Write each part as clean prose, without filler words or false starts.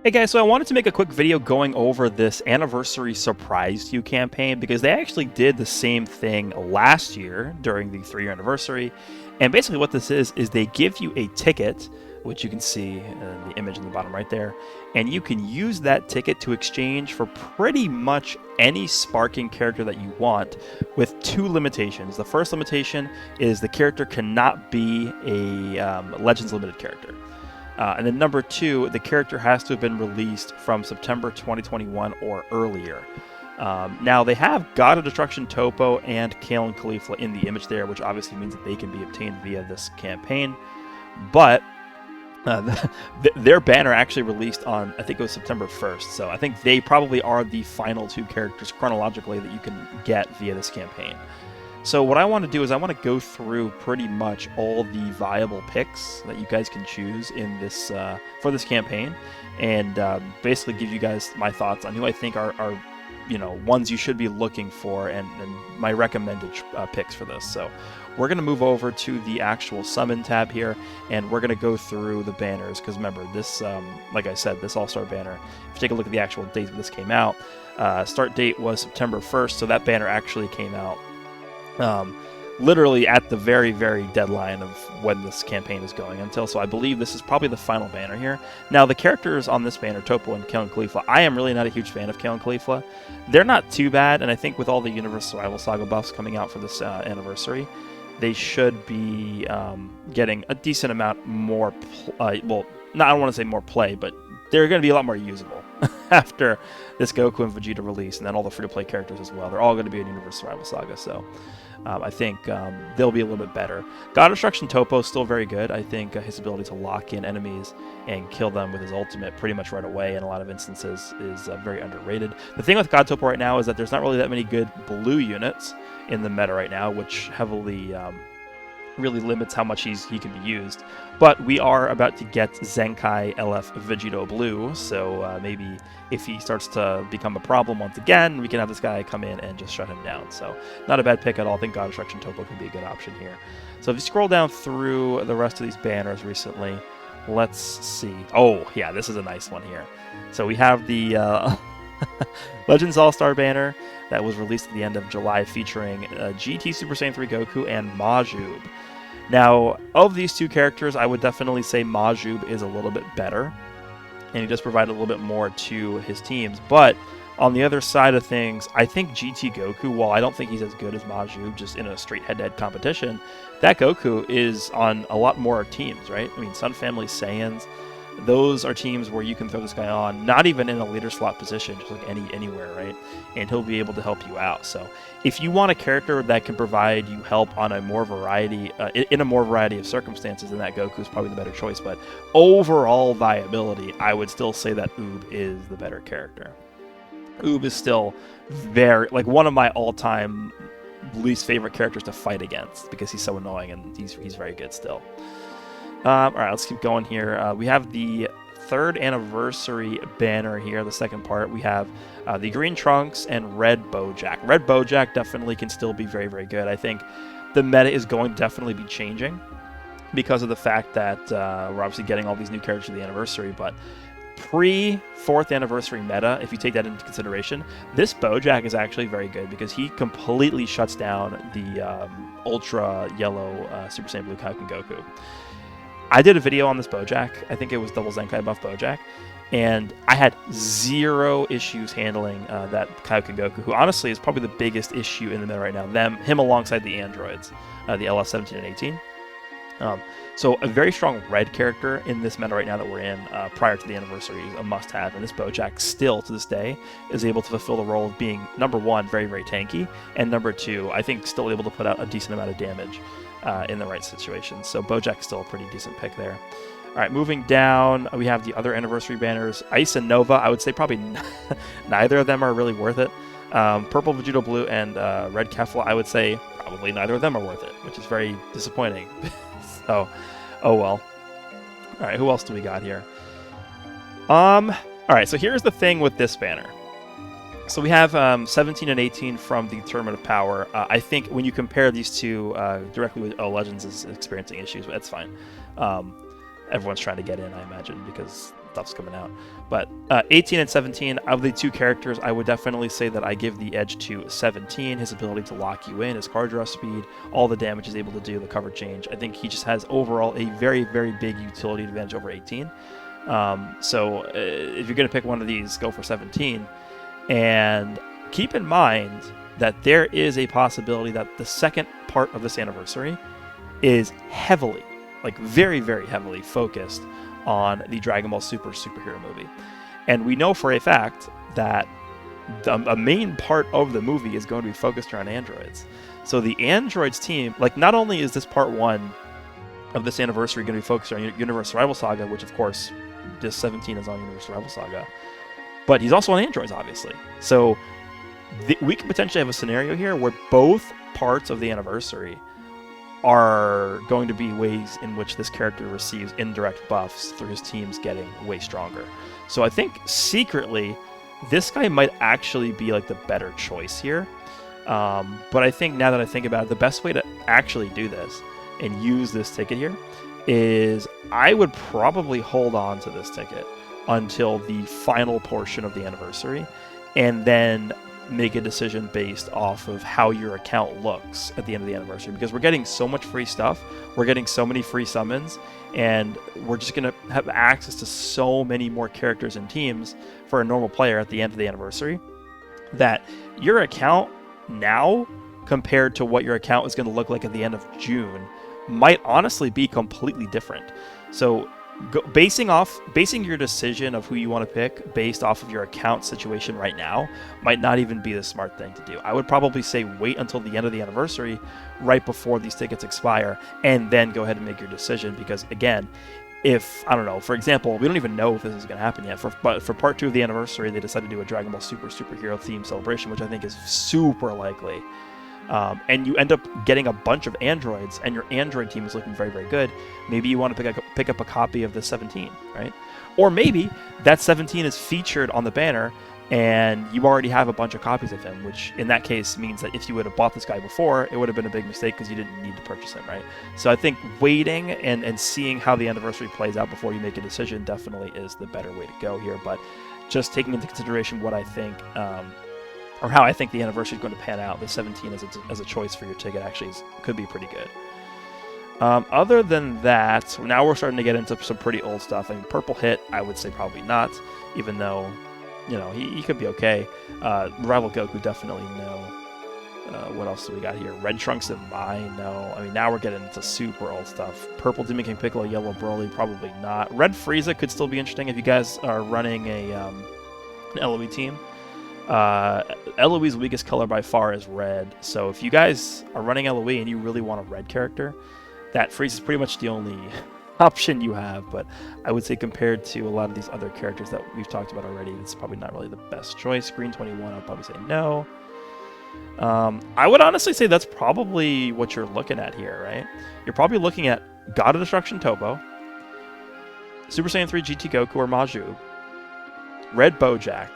Hey guys, so I wanted to make a quick video going over this Anniversary Surprise You campaign because they actually did the same thing last year during the 3-year anniversary. And basically what this is they give you a ticket, which you can see in the image in the bottom right there, and you can use that ticket to exchange for pretty much any sparking character that you want with 2 limitations. The first limitation is the character cannot be a Legends Limited character. And then number 2, the character has to have been released from September 2021 or earlier. Now, they have God of Destruction Topo and Kale and Caulifla in the image there, which obviously means that they can be obtained via this campaign. But their banner actually released on, I think it was September 1st. So I think they probably are the final 2 characters chronologically that you can get via this campaign. So what I want to do is I want to go through pretty much all the viable picks that you guys can choose in this for this campaign, and basically give you guys my thoughts on who I think are ones you should be looking for, and my recommended picks for this. So we're going to move over to the actual summon tab here, and we're going to go through the banners, because remember, this, like I said, this All-Star banner, if you take a look at the actual date that this came out, start date was September 1st, so that banner actually came out literally at the very, very deadline of when this campaign is going until. So I believe this is probably the final banner here. Now, the characters on this banner, Topo and Kale and Caulifla, I am really not a huge fan of Kale and Caulifla. They're not too bad, and I think with all the Universal Survival Saga buffs coming out for this anniversary, they should be getting a decent amount more, I don't want to say more play, but they're going to be a lot more usable after this Goku and Vegeta release, and then all the free-to-play characters as well. They're all going to be in Universal Survival Saga, so I think they'll be a little bit better. God of Destruction Topo is still very good. I think his ability to lock in enemies and kill them with his ultimate pretty much right away in a lot of instances is very underrated. The thing with God Topo right now is that there's not really that many good blue units in the meta right now, which heavily really limits how much he can be used. But we are about to get Zenkai LF Vegeta Blue, so maybe if he starts to become a problem once again, we can have this guy come in and just shut him down. So not a bad pick at all. I think God of Destruction Topo could be a good option here. So if you scroll down through the rest of these banners recently, let's see. Oh, yeah, this is a nice one here. So we have the Legends All-Star banner that was released at the end of July, featuring GT Super Saiyan 3 Goku and Majub. Now, of these 2 characters, I would definitely say Majub is a little bit better, and he does provide a little bit more to his teams. But on the other side of things, I think GT Goku, while I don't think he's as good as Majub just in a straight head-to-head competition, that Goku is on a lot more teams, right? I mean, Sun Family Saiyans, those are teams where you can throw this guy on, not even in a leader slot position, just like anywhere, right? And he'll be able to help you out. So if you want a character that can provide you help on a more variety, in a more variety of circumstances, then that Goku is probably the better choice. But overall viability, I would still say that Oob is the better character. Oob is still very, like, one of my all-time least favorite characters to fight against because he's so annoying, and he's very good still. All right, let's keep going here. We have the 3rd anniversary banner here, the second part. We have the Green Trunks and Red Bojack. Red Bojack definitely can still be very, very good. I think the meta is going to definitely be changing because of the fact that we're obviously getting all these new characters for the anniversary, but pre-4th anniversary meta, if you take that into consideration, this Bojack is actually very good because he completely shuts down the Ultra Yellow Super Saiyan Blue Kaioken Goku. I did a video on this Bojack. I think it was Double Zenkai Buff Bojack. And I had 0 issues handling that Kaioken Goku, who honestly is probably the biggest issue in the meta right now. Him alongside the androids, the LS-17 and 18. So a very strong red character in this meta right now that we're in prior to the anniversary is a must-have. And this Bojack still, to this day, is able to fulfill the role of being, number 1, very, very tanky. And number 2, I think still able to put out a decent amount of damage in the right situations. So Bojack's still a pretty decent pick there. All right, moving down, we have the other anniversary banners. Ice and Nova, I would say probably neither of them are really worth it. Purple Vegeta Blue and Red Kefla, I would say probably neither of them are worth it, which is very disappointing. So, oh well. All right, who else do we got here? All right, so here's the thing with this banner. So we have 17 and 18 from the Tournament of Power. I think when you compare these two directly with Legends is experiencing issues, but that's fine. Everyone's trying to get in, I imagine, because stuff's coming out. But 18 and 17, of the two characters, I would definitely say that I give the edge to 17. His ability to lock you in, his card draw speed, all the damage he's able to do, the cover change. I think he just has overall a very, very big utility advantage over 18. So if you're going to pick one of these, go for 17. And keep in mind that there is a possibility that the second part of this anniversary is heavily, like very, very heavily focused on the Dragon Ball Super superhero movie. And we know for a fact that a main part of the movie is going to be focused around androids. So the androids team, like, not only is this part 1 of this anniversary going to be focused on Universe Rival Saga, which of course this 17 is on Universe Rival Saga, but he's also on androids, obviously. So we could potentially have a scenario here where both parts of the anniversary are going to be ways in which this character receives indirect buffs through his teams getting way stronger. So I think secretly, this guy might actually be like the better choice here. But I think now that I think about it, the best way to actually do this and use this ticket here is I would probably hold on to this ticket until the final portion of the anniversary, and then make a decision based off of how your account looks at the end of the anniversary, because we're getting so much free stuff, we're getting so many free summons, and we're just going to have access to so many more characters and teams for a normal player at the end of the anniversary, that your account now compared to what your account is going to look like at the end of June might honestly be completely different. So basing your decision of who you want to pick based off of your account situation right now might not even be the smart thing to do. I would probably say wait until the end of the anniversary, right before these tickets expire, and then go ahead and make your decision. Because again, if, I don't know, for example, we don't even know if this is going to happen yet, but for part 2 of the anniversary, they decided to do a Dragon Ball Super superhero themed celebration, which I think is super likely. And you end up getting a bunch of androids, and your android team is looking very, very good. Maybe you want to pick up a copy of the 17, right? Or maybe that 17 is featured on the banner, and you already have a bunch of copies of him, which in that case means that if you would have bought this guy before, it would have been a big mistake because you didn't need to purchase him, right? So I think waiting and seeing how the anniversary plays out before you make a decision definitely is the better way to go here. But just taking into consideration what I think, or how I think the anniversary is going to pan out, the 17 as a choice for your ticket actually could be pretty good. Other than that, now we're starting to get into some pretty old stuff. I mean, Purple Hit, I would say probably not, even though, you know, he could be okay. Rival Goku, definitely no. What else do we got here? Red Trunks and Mai, no. I mean, now we're getting into super old stuff. Purple Demon King Piccolo, Yellow Broly, probably not. Red Frieza could still be interesting if you guys are running an LOE team. LOE's weakest color by far is red, so if you guys are running LOE and you really want a red character, that Frieza is pretty much the only option you have. But I would say compared to a lot of these other characters that we've talked about already, it's probably not really the best choice. Green 21, I'd probably say no. I would honestly say that's probably what you're looking at here, right? You're probably looking at God of Destruction Topo, Super Saiyan 3 GT Goku or Maju, Red Bojack,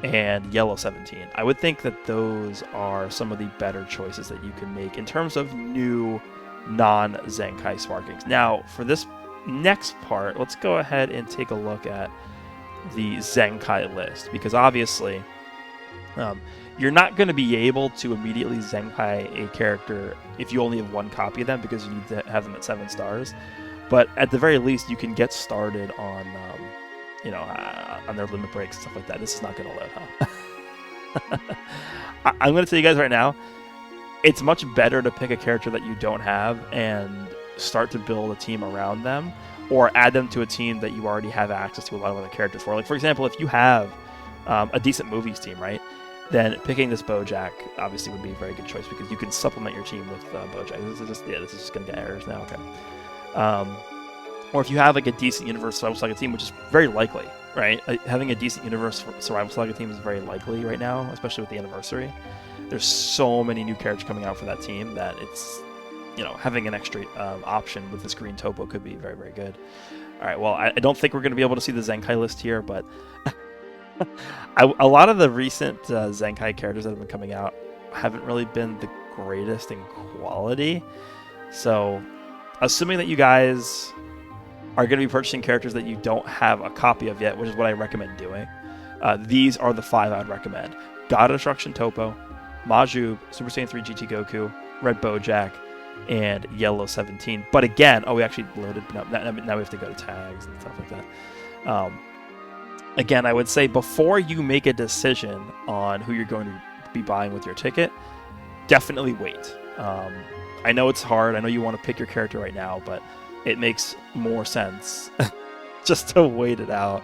and Yellow 17. I would think that those are some of the better choices that you can make in terms of new non-Zenkai Sparkings. Now, for this next part, let's go ahead and take a look at the Zenkai list, because obviously you're not going to be able to immediately Zenkai a character if you only have one copy of them, because you need to have them at 7 stars. But at the very least, you can get started on on their limit breaks and stuff like that. This is not going to load, huh? I'm going to tell you guys right now, it's much better to pick a character that you don't have and start to build a team around them, or add them to a team that you already have access to a lot of other characters for. Like, for example, if you have a decent movies team, right, then picking this Bojack obviously would be a very good choice, because you can supplement your team with Bojack. This is just going to get errors now. Okay. Or if you have like a decent Universe Survival Saga team, which is very likely, right? Having a decent Universe Survival Saga team is very likely right now, especially with the anniversary. There's so many new characters coming out for that team that it's, having an extra option with this green Topo could be very, very good. All right, well, I don't think we're going to be able to see the Zenkai list here, but a lot of the recent Zenkai characters that have been coming out haven't really been the greatest in quality. So, assuming that you guys are going to be purchasing characters that you don't have a copy of yet, which is what I recommend doing. These are the 5 I would recommend. God of Destruction Topo, Maju, Super Saiyan 3 GT Goku, Red Bojack, and Yellow 17. But again, we actually loaded. Now we have to go to tags and stuff like that. Again, I would say before you make a decision on who you're going to be buying with your ticket, definitely wait. I know it's hard. I know you want to pick your character right now, but it makes more sense just to wait it out.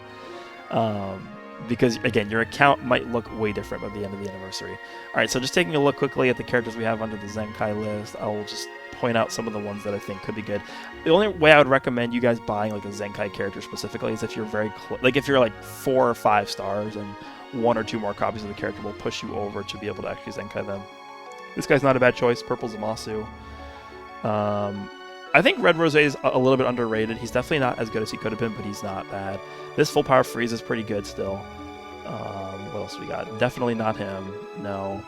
Because, again, your account might look way different by the end of the anniversary. All right, so just taking a look quickly at the characters we have under the Zenkai list, I'll just point out some of the ones that I think could be good. The only way I would recommend you guys buying like a Zenkai character specifically is if you're very if you're like 4 or 5 stars and 1 or 2 more copies of the character will push you over to be able to actually Zenkai them. This guy's not a bad choice. Purple Zamasu. I think Red Rose is a little bit underrated. He's definitely not as good as he could have been, but he's not bad. This Full Power Freeze is pretty good still. What else we got? Definitely not him. No.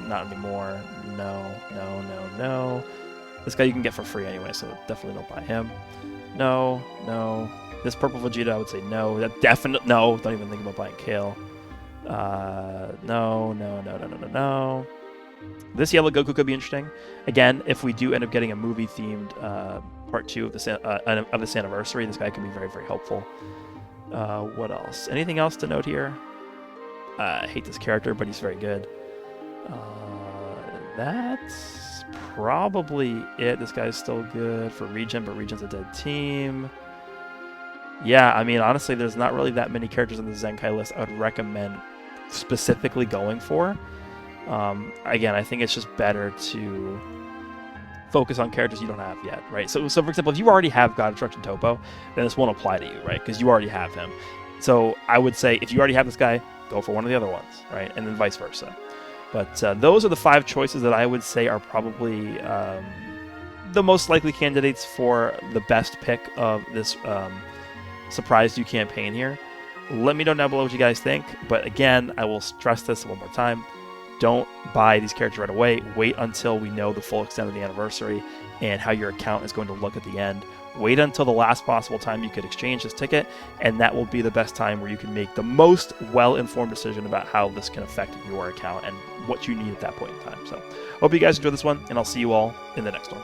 Not anymore. No. This guy you can get for free anyway, so definitely don't buy him. No. This Purple Vegeta, I would say no. That definitely no. Don't even think about buying Kale. No. This Yellow Goku could be interesting. Again, if we do end up getting a movie-themed part 2 of this anniversary, this guy can be very, very helpful. What else? Anything else to note here? I hate this character, but he's very good. That's probably it. This guy's still good for Regen, but Regen's a dead team. Yeah, I mean, honestly, there's not really that many characters on the Zenkai list I would recommend specifically going for. Again, I think it's just better to focus on characters you don't have yet, right? So for example, if you already have God of Destruction Topo, then this won't apply to you, right? Because you already have him. So I would say if you already have this guy, go for one of the other ones, right? And then vice versa. But those are the 5 choices that I would say are probably the most likely candidates for the best pick of this Surprise You campaign here. Let me know down below what you guys think. But again, I will stress this one more time. Don't buy these characters right away. Wait until we know the full extent of the anniversary and how your account is going to look at the end. Wait until the last possible time you could exchange this ticket, and that will be the best time where you can make the most well-informed decision about how this can affect your account and what you need at that point in time. So, hope you guys enjoyed this one, and I'll see you all in the next one.